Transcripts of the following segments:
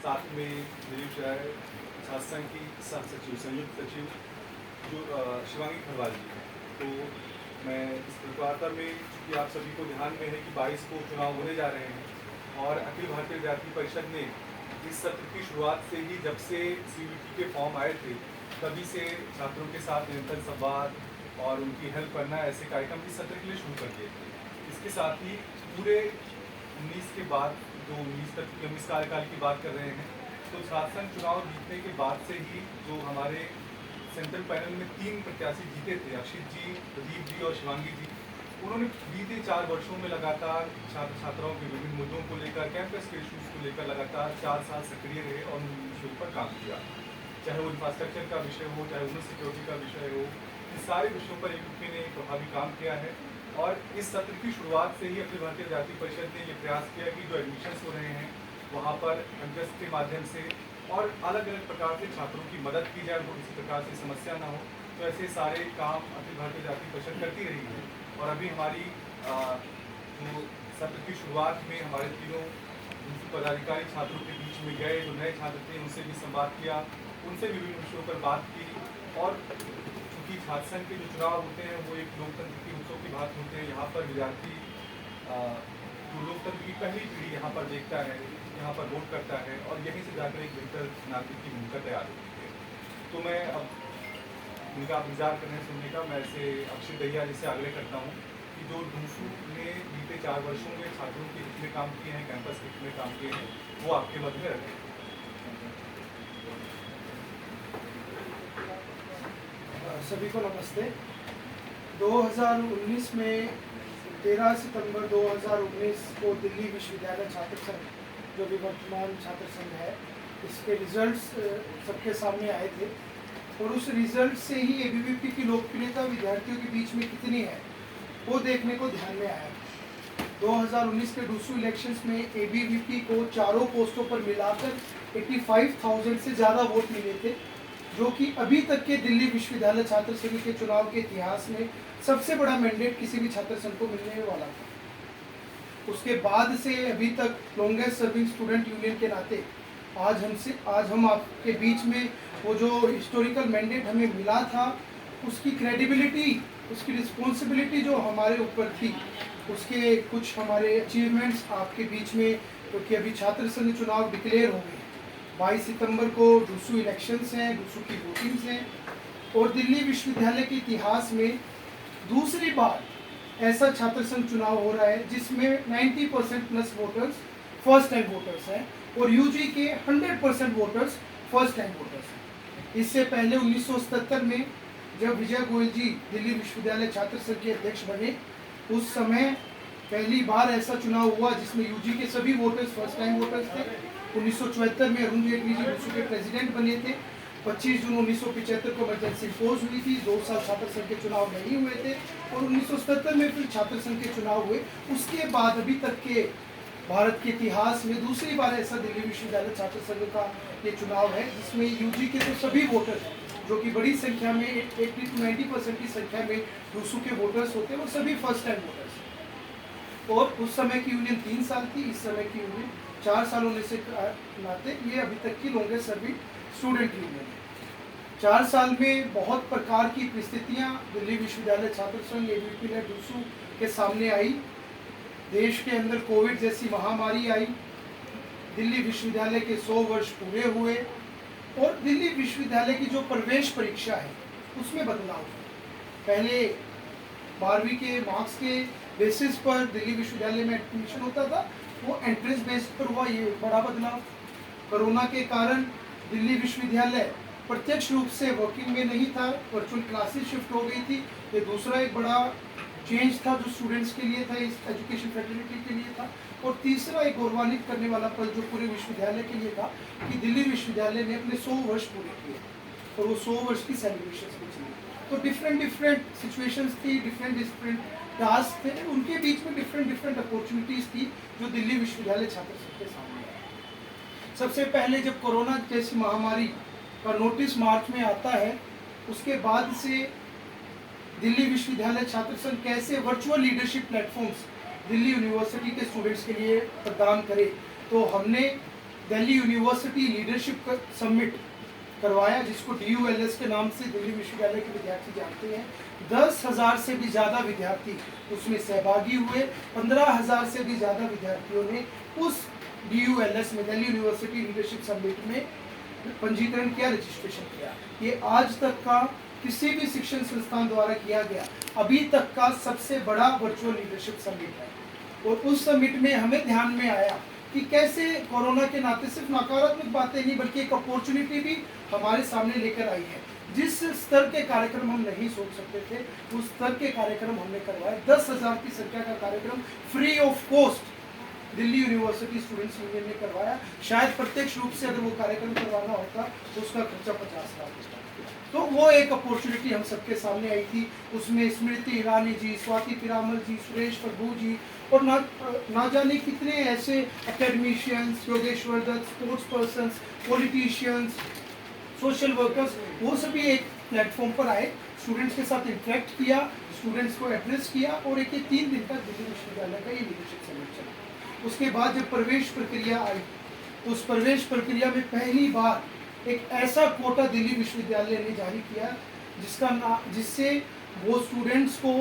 साथ में मेरी छात्र संघ की सह सचिव संयुक्त सचिव जो शिवांगी खरवाल जी हैं। तो मैं इस वार्ता में, चूँकि आप सभी को ध्यान में है कि 22 को चुनाव होने जा रहे हैं और अखिल भारतीय विद्यार्थी परिषद ने इस सत्र की शुरुआत से ही, जब से CUET के फॉर्म आए थे, तभी से छात्रों के साथ निरंतर संवाद और उनकी हेल्प करना, ऐसे कार्यक्रम इस सत्र के लिए शुरू कर दिए थे। इसके साथ ही पूरे 19 के बाद, जो 19 तक की हम इस कार्यकाल की बात कर रहे हैं, तो छात्र संघ चुनाव जीतने के बाद से ही जो हमारे सेंट्रल पैनल में 3 प्रत्याशी जीते थे, अक्षित जी, प्रदीप जी और शिवांगी जी, उन्होंने बीते 4 वर्षों में लगातार छात्र छात्राओं के विभिन्न मुद्दों को लेकर, कैंपस के इश्यूज को लेकर लगातार 4 साल सक्रिय रहे और उन विषयों पर काम किया। चाहे वो इंफ्रास्ट्रक्चर का विषय हो, चाहे वुमेन सिक्योरिटी का विषय हो, इन सारे विषयों पर ABVP ने प्रभावी काम किया है। और इस सत्र की शुरुआत से ही अखिल भारतीय विद्यार्थी परिषद ने ये प्रयास किया कि जो एडमिशन्स हो रहे हैं वहाँ पर एमटेस्ट के माध्यम से और अलग अलग प्रकार से छात्रों की मदद की जाए, उनको किसी प्रकार की समस्या ना हो। तो ऐसे सारे काम अखिल भारतीय विद्यार्थी परिषद करती रही है। और अभी हमारी जो सत्र की शुरुआत में हमारे तीनों पदाधिकारी छात्रों के बीच में गए, जो नए छात्र थे उनसे भी संवाद किया, उनसे विभिन्न विषयों पर बात की। और चूँकि छात्र संघ के जो चुनाव होते हैं वो एक लोकतंत्र के उत्सव की बात होते हैं। यहाँ पर विद्यार्थी जो लोकतंत्र की पहली पीढ़ी यहाँ पर देखता है, यहाँ पर वोट करता है और यहीं से जाकर एक बेहतर नागरिक की भूमिका तैयार होती है। तो मैं अब उनका आप इंतजार कर रहे हैं सुनने का, मैं ऐसे अक्षित दहिया जी से आग्रह करता हूँ कि जो डूसू ने बीते 4 वर्षों में छात्रों के हित में काम किए हैं, कैंपस के हित में काम किए हैं, वो आपके मध्य में रखें। सभी को नमस्ते। 2019 में 13 सितंबर 2019 को दिल्ली विश्वविद्यालय छात्र संघ, जो भी वर्तमान छात्र संघ है, इसके रिजल्ट्स सबके सामने आए थे और उस रिजल्ट से ही ABVP की लोकप्रियता विद्यार्थियों के बीच में कितनी है वो देखने को ध्यान में आया। 2019 के डूसू इलेक्शंस में ABVP को चारों पोस्टों पर मिलाकर 85,000 से ज़्यादा वोट मिले थे, जो कि अभी तक के दिल्ली विश्वविद्यालय छात्र संघ के चुनाव के इतिहास में सबसे बड़ा मैंडेट किसी भी छात्र संघ को मिलने वाला था। उसके बाद से अभी तक लॉन्गेस्ट सर्विंग स्टूडेंट यूनियन के नाते आज हम आपके बीच में वो जो हिस्टोरिकल मैंडेट हमें मिला था, उसकी क्रेडिबिलिटी, उसकी रिस्पॉन्सिबिलिटी जो हमारे ऊपर थी, उसके कुछ हमारे अचीवमेंट्स आपके बीच में, क्योंकि अभी छात्र संघ चुनाव डिक्लेयर हो गए। 22 सितंबर को डूसू इलेक्शंस हैं, डूसू की वोटिंग्स हैं और दिल्ली विश्वविद्यालय के इतिहास में दूसरी बार ऐसा छात्र संघ चुनाव हो रहा है जिसमें 90% plus voters first time voters हैं और UG के 100% वोटर्स फर्स्ट टाइम वोटर्स हैं। इससे पहले 1977 में जब विजय गोयल जी दिल्ली विश्वविद्यालय छात्र संघ के अध्यक्ष बने, उस समय पहली बार ऐसा चुनाव हुआ जिसमें UG के सभी वोटर्स फर्स्ट टाइम वोटर्स थे। 1974 में अरुण जेटली जी डूसू के प्रेसिडेंट बने थे। 25 जून 1975 को इमरजेंसी इम्पोज हुई थी। 2 साल छात्र संघ के चुनाव नहीं हुए थे और 1977 में फिर छात्र संघ के चुनाव हुए। उसके बाद अभी तक के भारत के इतिहास में दूसरी बार ऐसा दिल्ली विश्वविद्यालय छात्र संघ का ये चुनाव है जिसमें UG के तो सभी वोटर्स, जो कि बड़ी संख्या में 80 to 90% की संख्या में डूसू के वोटर्स होते हैं, वो सभी फर्स्ट टाइम वोटर्स। और उस समय की यूनियन 3 साल थी, इस समय की यूनियन 4 साल होने से नाते ये अभी तक की लॉन्गेस्ट सर्विंग स्टूडेंट यूनियन है। 4 साल में बहुत प्रकार की परिस्थितियां दिल्ली विश्वविद्यालय छात्र संघ ABVP ने डूसू के सामने आई। देश के अंदर कोविड जैसी महामारी आई, दिल्ली विश्वविद्यालय के 100 वर्ष पूरे हुए और दिल्ली विश्वविद्यालय की जो प्रवेश परीक्षा है उसमें बदलाव हुआ। पहले 12वीं के मार्क्स के बेसिस पर दिल्ली विश्वविद्यालय में एडमिशन होता था, वो एंट्रेंस बेस्ड पर हुआ, ये बड़ा बदलाव। कोरोना के कारण दिल्ली विश्वविद्यालय प्रत्यक्ष रूप से वर्किंग में नहीं था, वर्चुअल क्लासेस शिफ्ट हो गई थी। ये दूसरा एक बड़ा चेंज था जो स्टूडेंट्स के लिए था, इस एजुकेशन फैकल्टी के लिए था। और तीसरा एक गौरवान्वित करने वाला पल जो पूरे विश्वविद्यालय के लिए था कि दिल्ली विश्वविद्यालय ने अपने 100 वर्ष पूरे किए और वो 100 वर्ष की सेलिब्रेशन भी चली। तो डिफरेंट सिचुएशंस थी, डिफरेंट टास्क थे, उनके बीच में डिफरेंट अपॉर्चुनिटीज़ थी जो दिल्ली विश्वविद्यालय छात्र संघ के सामने आई। सबसे पहले जब कोरोना जैसी महामारी का नोटिस मार्च में आता है, उसके बाद से दिल्ली विश्वविद्यालय छात्र संघ कैसे virtual leadership platforms Delhi university के स्टूडेंट्स के लिए प्रदान करे, तो हमने दिल्ली यूनिवर्सिटी लीडरशिप समिट करवाया, जिसको DULS के नाम से दिल्ली विश्वविद्यालय के विद्यार्थी जानते हैं। 10,000 से भी ज़्यादा विद्यार्थी उसमें सहभागी हुए। 15,000 से भी ज़्यादा विद्यार्थियों ने उस DULS में, दिल्ली यूनिवर्सिटी लीडरशिप समिट में पंजीकरण किया, रजिस्ट्रेशन किया। ये आज तक का किसी भी शिक्षण संस्थान द्वारा किया गया अभी तक का सबसे बड़ा वर्चुअल लीडरशिप समिट है। और उस समिट में हमें ध्यान में आया कि कैसे कोरोना के नाते सिर्फ नकारात्मक बातें नहीं बल्कि एक अपॉर्चुनिटी भी हमारे सामने लेकर आई है। जिस स्तर के कार्यक्रम हम नहीं सोच सकते थे, उस स्तर के कार्यक्रम हमने करवाए। 10,000 की संख्या का कार्यक्रम free of cost Delhi university students union ने करवाया। शायद प्रत्यक्ष रूप से अगर वो कार्यक्रम करवाना होता तो उसका खर्चा 50 लाख होता। तो वो एक अपॉर्चुनिटी हम सबके सामने आई थी। उसमें स्मृति ईरानी जी, स्वाति पिरामल जी, सुरेश प्रभु जी और ना जाने कितने ऐसे academicians, Yogeshwar Dutt, sports persons, politicians, social workers, वो सभी एक प्लेटफॉर्म पर आए, स्टूडेंट्स के साथ इंटरेक्ट किया, स्टूडेंट्स को एड्रेस किया और एक 3 दिन तक दिल्ली विश्वविद्यालय का ये लीडरशिप समिट चला। उसके बाद जब प्रवेश प्रक्रिया आई, तो उस प्रवेश प्रक्रिया में पहली बार एक ऐसा कोटा दिल्ली विश्वविद्यालय ने जारी किया जिससे वो स्टूडेंट्स को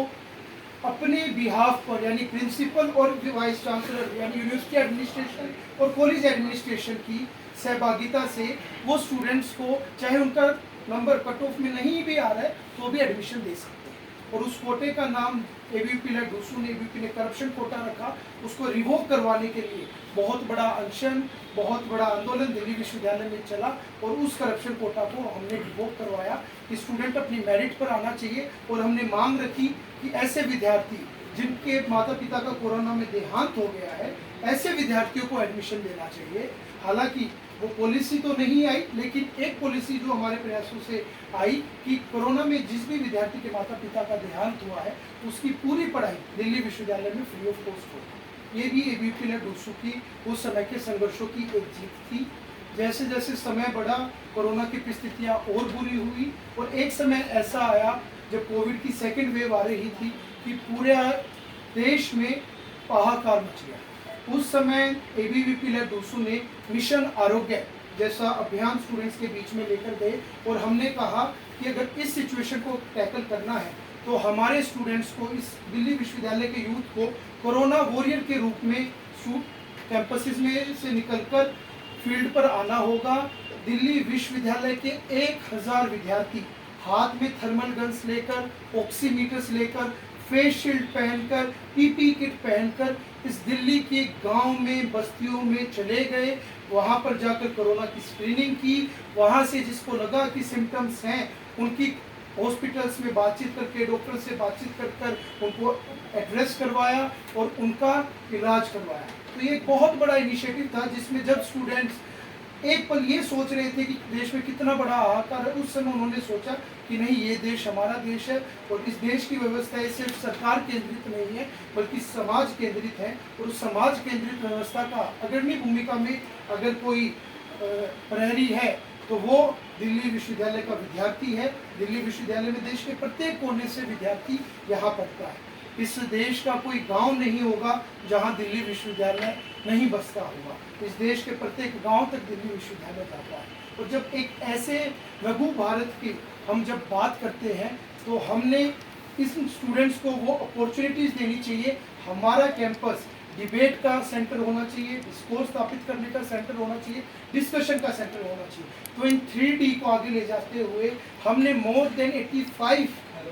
अपने बिहाफ पर, यानी प्रिंसिपल और वाइस चांसलर यानी यूनिवर्सिटी एडमिनिस्ट्रेशन और कॉलेज एडमिनिस्ट्रेशन की सहभागिता से वो स्टूडेंट्स को, चाहे उनका नंबर कट ऑफ में नहीं भी आ रहा है तो भी एडमिशन दे सकते हैं। और उस कोटे का नाम ABP ने करप्शन कोटा रखा। उसको रिवोक करवाने के लिए बहुत बड़ा अनशन, बहुत बड़ा आंदोलन दिल्ली विश्वविद्यालय में चला और उस करप्शन कोटा को हमने रिवोक करवाया कि स्टूडेंट अपनी मेरिट पर आना चाहिए। और हमने मांग रखी कि ऐसे विद्यार्थी जिनके माता पिता का कोरोना में देहांत हो गया है, ऐसे विद्यार्थियों को एडमिशन देना चाहिए। हालांकि वो पॉलिसी तो नहीं आई, लेकिन एक पॉलिसी जो हमारे प्रयासों से आई कि कोरोना में जिस भी विद्यार्थी के माता पिता का देहांत हुआ है उसकी पूरी पढ़ाई दिल्ली विश्वविद्यालय में फ्री ऑफ कॉस्ट हो। ये भी ABP ने डूसू की उस समय के संघर्षों की एक जीत थी। जैसे जैसे समय बढ़ा, कोरोना की परिस्थितियाँ और बुरी हुई और एक समय ऐसा आया जब कोविड की सेकेंड वेव आ रही थी कि पूरे देश में हाहाकार मच गया। उस समय ABVP डूसू ने मिशन आरोग्य जैसा अभियान स्टूडेंट्स के बीच में लेकर गए और हमने कहा कि अगर इस सिचुएशन को टैकल करना है तो हमारे स्टूडेंट्स को, इस दिल्ली विश्वविद्यालय के यूथ को कोरोना वॉरियर के रूप में कैंपसेस में से निकलकर फील्ड पर आना होगा। दिल्ली विश्वविद्यालय के 1000 विद्यार्थी हाथ में थर्मल गन्स लेकर, ऑक्सीमीटर्स लेकर, फेस शील्ड पहनकर, PP किट पहनकर इस दिल्ली के गांव में, बस्तियों में चले गए। वहां पर जाकर कोरोना की स्क्रीनिंग की। वहां से जिसको लगा कि सिम्टम्स हैं उनकी हॉस्पिटल्स में बातचीत करके, डॉक्टर से बातचीत कर उनको एड्रेस करवाया और उनका इलाज करवाया। तो ये एक बहुत बड़ा इनिशिएटिव था जिसमें जब स्टूडेंट्स एक पल ये सोच रहे थे कि देश में कितना बड़ा हाहाकार है, उस समय उन्होंने सोचा कि नहीं, ये देश हमारा देश है और इस देश की व्यवस्था सिर्फ सरकार केंद्रित नहीं है बल्कि समाज केंद्रित है। और उस समाज केंद्रित व्यवस्था का अग्रणी भूमिका में अगर कोई प्रहरी है तो वो दिल्ली विश्वविद्यालय का विद्यार्थी है। दिल्ली विश्वविद्यालय में देश के प्रत्येक कोने से विद्यार्थी यहाँ पढ़ता है। इस देश का कोई गांव नहीं होगा जहां दिल्ली विश्वविद्यालय नहीं बसता होगा। इस देश के प्रत्येक गांव तक दिल्ली विश्वविद्यालय जाता है। और जब एक ऐसे लघु भारत की हम जब बात करते हैं तो हमने इस स्टूडेंट्स को वो अपॉर्चुनिटीज़ देनी चाहिए। हमारा कैंपस डिबेट का सेंटर होना चाहिए, डिस्कोर्स स्थापित करने का सेंटर होना चाहिए, डिस्कशन का सेंटर होना चाहिए। तो इन 3D को आगे ले जाते हुए हमने more than 85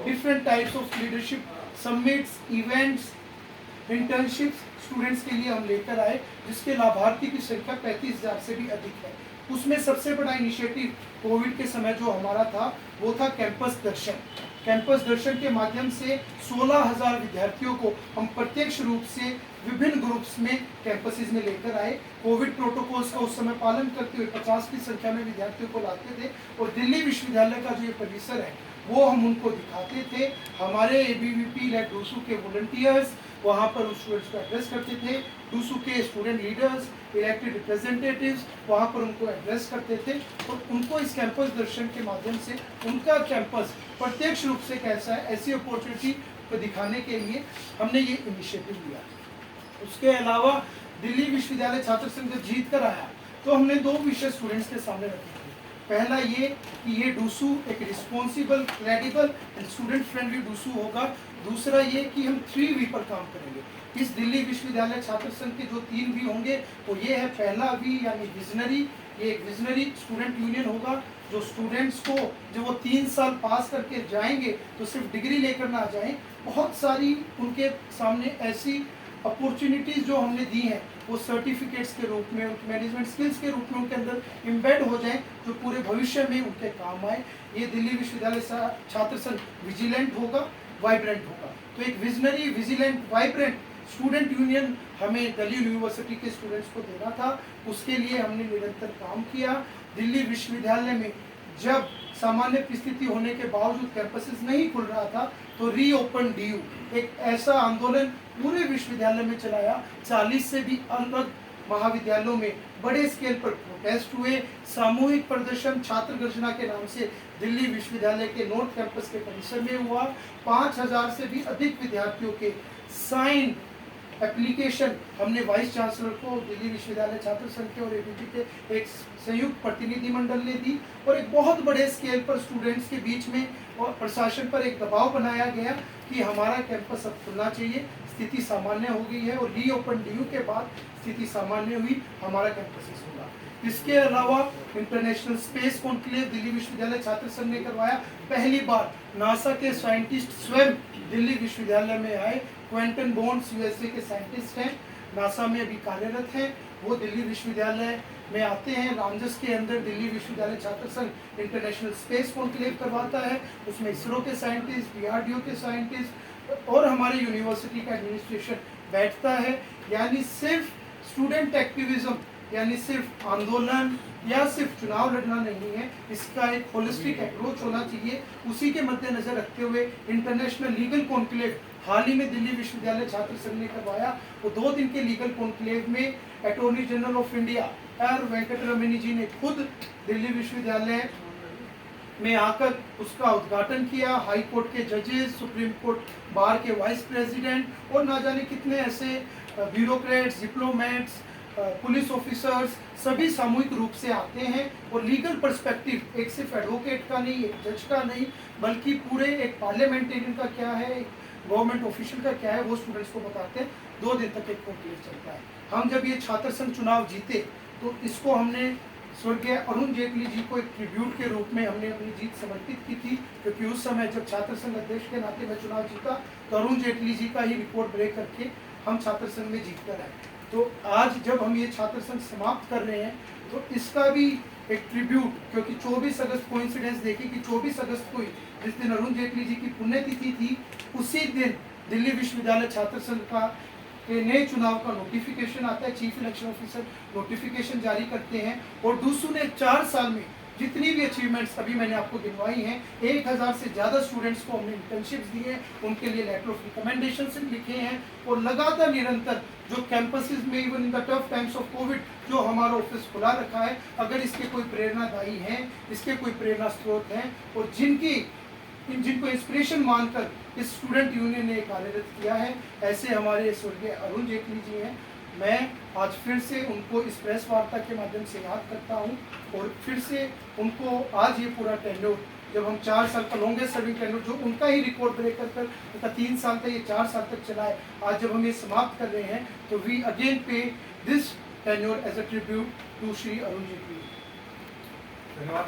different types of leadership summits, events, internships students के लिए हम लेकर आए, जिसके लाभार्थी की संख्या 35,000 से भी अधिक है। उसमें सबसे बड़ा इनिशिएटिव कोविड के समय जो हमारा था वो था कैंपस दर्शन। कैंपस दर्शन के माध्यम से 16,000 विद्यार्थियों को हम प्रत्यक्ष रूप से विभिन्न ग्रुप्स में कैंपसेस में लेकर आए। कोविड प्रोटोकॉल्स का उस समय पालन करते हुए 50 की संख्या में विद्यार्थियों को लाते थे और दिल्ली विश्वविद्यालय का जो ये परिसर है वो हम उनको दिखाते थे। हमारे ABVP डूसू के वॉलंटियर्स वहाँ पर उस स्टूडेंट्स को एड्रेस करते थे। डूसू के स्टूडेंट लीडर्स, इलेक्टेड रिप्रेजेंटेटिव्स वहाँ पर उनको एड्रेस करते थे और उनको इस कैंपस दर्शन के माध्यम से उनका कैंपस प्रत्यक्ष रूप से कैसा है, ऐसी अपॉर्चुनिटी को दिखाने के लिए हमने ये इनिशिएटिव लिया। उसके अलावा दिल्ली विश्वविद्यालय छात्र संघ जब जीत कर आया तो हमने दो विषय स्टूडेंट्स के सामने रखे थे। पहला ये कि ये डूसू एक responsible, credible and student friendly DUSU होगा। दूसरा ये कि हम 3V पर काम करेंगे। इस दिल्ली विश्वविद्यालय छात्र संघ के जो 3V होंगे वो ये है, पहला V यानी विजनरी। ये एक विजनरी स्टूडेंट यूनियन होगा जो स्टूडेंट्स को, जब वो 3 साल पास करके जाएंगे तो सिर्फ डिग्री लेकर ना जाएं, बहुत सारी उनके सामने ऐसी अपॉर्चुनिटीज़ जो हमने दी हैं वो सर्टिफिकेट्स के रूप में, उनके मैनेजमेंट स्किल्स के रूप में उनके अंदर एम्बेड हो जाएं, जो पूरे भविष्य में उनके काम आए। ये दिल्ली विश्वविद्यालय छात्र संघ विजिलेंट होगा, वाइब्रेंट होगा। तो एक visionary, vigilant, vibrant student union हमें दिल्ली यूनिवर्सिटी के स्टूडेंट्स को देना था। उसके लिए हमने निरंतर काम किया। दिल्ली विश्वविद्यालय में जब सामान्य परिस्थिति होने के बावजूद कैंपसेस नहीं खुल रहा था तो रीओपन डीयू एक ऐसा आंदोलन पूरे विश्वविद्यालय में चलाया। 40 से भी अलग महाविद्यालयों में बड़े स्केल पर प्रोटेस्ट हुए। सामूहिक प्रदर्शन छात्र गर्जना के नाम से दिल्ली विश्वविद्यालय के नॉर्थ कैंपस के परिसर में हुआ। 5000 से भी अधिक विद्यार्थियों के साइन एप्लीकेशन हमने वाइस चांसलर को, दिल्ली विश्वविद्यालय छात्र संघ के और एबीपी के एक संयुक्त प्रतिनिधिमंडल ने दी। और एक बहुत बड़े स्केल पर स्टूडेंट्स के बीच में और प्रशासन पर एक दबाव बनाया गया कि हमारा कैंपस अब खुलना चाहिए, स्थिति सामान्य हो गई है। और रीओपन डीयू के बाद स्थिति सामान्य हुई, हमारा कैंपस खुला। इसके अलावा इंटरनेशनल स्पेस कॉन्क्लेव दिल्ली विश्वविद्यालय छात्र संघ ने करवाया। पहली बार नासा के साइंटिस्ट स्वयं दिल्ली विश्वविद्यालय में आए। क्वेंटन बॉन्ड्स यूएसए के साइंटिस्ट हैं, नासा में अभी कार्यरत हैं, वो दिल्ली विश्वविद्यालय में आते हैं। रामजस के अंदर दिल्ली विश्वविद्यालय छात्र संघ इंटरनेशनल स्पेस कॉन्क्लेव करवाता है। उसमें इसरो के साइंटिस्ट, डीआरडीओ के साइंटिस्ट और हमारे यूनिवर्सिटी का एडमिनिस्ट्रेशन बैठता है। यानी सिर्फ स्टूडेंट एक्टिविज्म, यानी सिर्फ आंदोलन या सिर्फ चुनाव लड़ना नहीं है, इसका एक होलिस्टिक अप्रोच होना चाहिए। उसी के मद्देनजर रखते हुए इंटरनेशनल लीगल कॉन्क्लेव हाल ही में दिल्ली विश्वविद्यालय छात्र संघ ने करवाया। वो 2 दिन के लीगल कॉन्क्लेव में attorney general of India R Venkataramani ji ने खुद दिल्ली विश्वविद्यालय में आकर उसका उद्घाटन किया। हाई कोर्ट के जजेस, सुप्रीम कोर्ट बार के वाइस प्रेसिडेंट और ना जाने कितने ऐसे ब्यूरोक्रेट्स, डिप्लोमेट्स, पुलिस ऑफिसर्स सभी सामूहिक रूप से आते हैं और लीगल पर्सपेक्टिव एक सिर्फ एडवोकेट का नहीं, एक जज का नहीं, बल्कि पूरे एक पार्लियामेंटेरियन का क्या है, एक गवर्नमेंट ऑफिशियल का क्या है, वो स्टूडेंट्स को बताते हैं। 2 दिन तक एक कॉन्क्लेव चलता है। हम जब ये छात्र संघ चुनाव जीते तो इसको हमने स्वर्गीय अरुण जेटली जी को एक ट्रिब्यूट के रूप में हमने अपनी जीत समर्पित की थी, क्योंकि उस समय जब छात्र संघ अध्यक्ष के नाते में चुनाव जीता तो अरुण जेटली जी का ही रिकॉर्ड ब्रेक करके हम छात्र संघ में जीत कर आए। तो आज जब हम ये छात्र संघ समाप्त कर रहे हैं तो इसका भी एक ट्रिब्यूट, क्योंकि 24 अगस्त कोइंसिडेंस देखिए कि 24 अगस्त को जिस दिन अरुण जेटली जी की पुण्यतिथि थी, उसी दिन दिल्ली विश्वविद्यालय छात्र संघ का के नए चुनाव का नोटिफिकेशन आता है। चीफ इलेक्शन ऑफिसर नोटिफिकेशन जारी करते हैं और डूसू ने 4 साल में जितनी भी अचीवमेंट्स अभी मैंने आपको गिनवाई हैं, 1000 से ज़्यादा स्टूडेंट्स को हमने इंटर्नशिप्स दी हैं, उनके लिए लेटर ऑफ रिकमेंडेशन लिखे हैं और लगातार निरंतर जो कैंपसेस में even in the tough times of Covid जो हमारा ऑफिस खुला रखा है, अगर इसके कोई प्रेरणादायी हैं, इसके कोई प्रेरणा स्रोत हैं और जिनको इंस्पिरेशन मानकर इस स्टूडेंट यूनियन ने कार्यरत किया है, ऐसे हमारे स्वर्गीय अरुण जेटली जी हैं। मैं आज फिर से उनको इस प्रेस वार्ता के माध्यम से याद करता हूं और फिर से उनको आज ये पूरा टेन्योर, जब हम 4 साल का लॉन्गेस्ट सर्विंग टेन्योर जो उनका ही रिकॉर्ड ब्रेक कर उनका 3 साल था, ये 4 साल तक चला है, आज जब हम ये समाप्त कर रहे हैं तो we again pay this tenure as a tribute to Shri Arun Jaitley. धन्यवाद।